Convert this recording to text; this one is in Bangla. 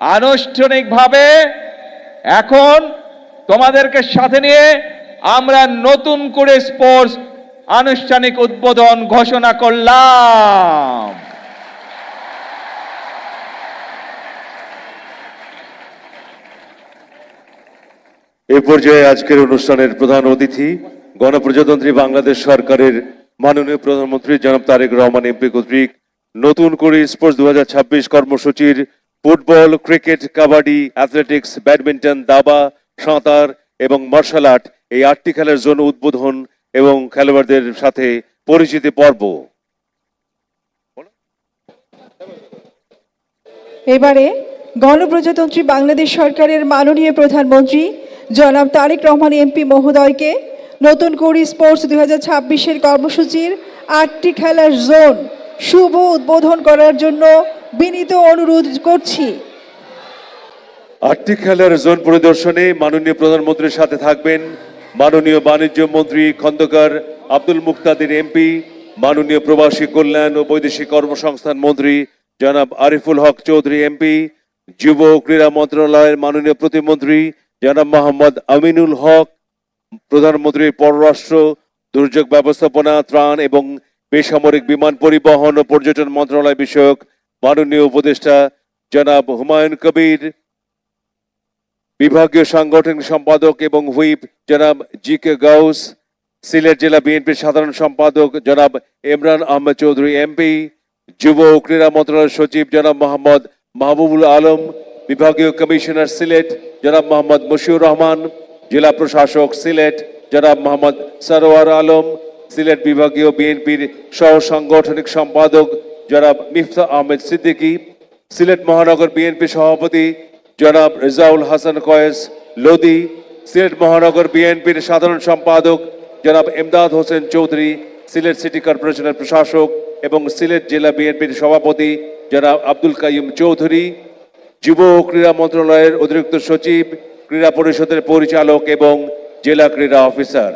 আনুষ্ঠানিকভাবে এখন তোমাদেরকে সাথে নিয়ে আমরা নতুন করে স্পোর্টস আনুষ্ঠানিক উদ্বোধন ঘোষণা করলাম। এই পর্যায়ে আজকের অনুষ্ঠানের প্রধান অতিথি গণপ্রজাতন্ত্রী বাংলাদেশ সরকারের মাননীয় প্রধানমন্ত্রী জনাব তারেক রহমান এমপি কর্তৃক নতুন করে স্পোর্টস 2026 কর্মসূচির football, cricket, kabaddi, athletics, badminton, দাবা, সাঁতার এবং মার্শাল আর্ট এই 8টি খেলার জন্য উদ্বোধন এবং খেলোয়াড়দের সাথে পরিচিতি পর্ব। এবারে গণপ্রজাতন্ত্রী বাংলাদেশ সরকারের মাননীয় প্রধানমন্ত্রী জনাব তারেক রহমান এমপি মহোদয়কে নতুন করে স্পোর্টস 2026-এর কর্মসূচির 8টি খেলার জোন শুভ উদ্বোধন করার জন্য বিনীত অনুরোধ করছি। 8টি খেলার জোন পরিদর্শনে মাননীয় প্রধানমন্ত্রীর সাথে থাকবেন মাননীয় বাণিজ্য মন্ত্রী খন্দকার আব্দুল মুক্তাদির এমপি, মাননীয় প্রবাসী কল্যাণ ও বৈদেশিক কর্মসংস্থান মন্ত্রী জনাব আরিফুল হক চৌধুরী এমপি, যুব ও ক্রীড়া মন্ত্রণালয়ের মাননীয় প্রতিমন্ত্রী জনাব মোহাম্মদ আমিনুল হক, প্রধানমন্ত্রীর পররাষ্ট্র, দুর্যোগ ব্যবস্থাপনা, ত্রাণ এবং বেসামরিক বিমান পরিবহন ও পর্যটন মন্ত্রণালয় বিষয়ক মাননীয় উপদেষ্টা জনাব হুমায়ুন কবির, বিভাগীয় সাংগঠনিক সম্পাদক এবং হুইপ জনাব জি কে গাউস, সিলেট জেলা বিএনপির সাধারণ সম্পাদক জনাব ইমরান আহমেদ চৌধুরী এমপি, যুব ও ক্রীড়া মন্ত্রণালয়ের সচিব জনাব মোহাম্মদ মাহবুবুল আলম, বিভাগীয় কমিশনার সিলেট জনাব মোহাম্মদ মশিউর রহমান, জেলা প্রশাসক সিলেট জনাব মোহাম্মদ সরোয়ার আলম, সিলেট বিভাগীয় বিএনপির সহ সাংগঠনিক সম্পাদক জনাব মিফতা আহমেদ সিদ্দিকী, সিলেট মহানগর বিএনপি সভাপতি জনাব রেজাউল হাসান কয়েস লোদি, সিলেট মহানগর বিএনপির সাধারণ সম্পাদক জনাব এমদাদ হোসেন চৌধুরী, সিলেট সিটি কর্পোরেশনের প্রশাসক এবং সিলেট জেলা বিএনপির সভাপতি জনাব আব্দুল কাইয়ুম চৌধুরী, যুব ও ক্রীড়া মন্ত্রণালয়ের অতিরিক্ত সচিব, ক্রীড়া পরিষদের পরিচালক এবং জেলা ক্রীড়া অফিসার।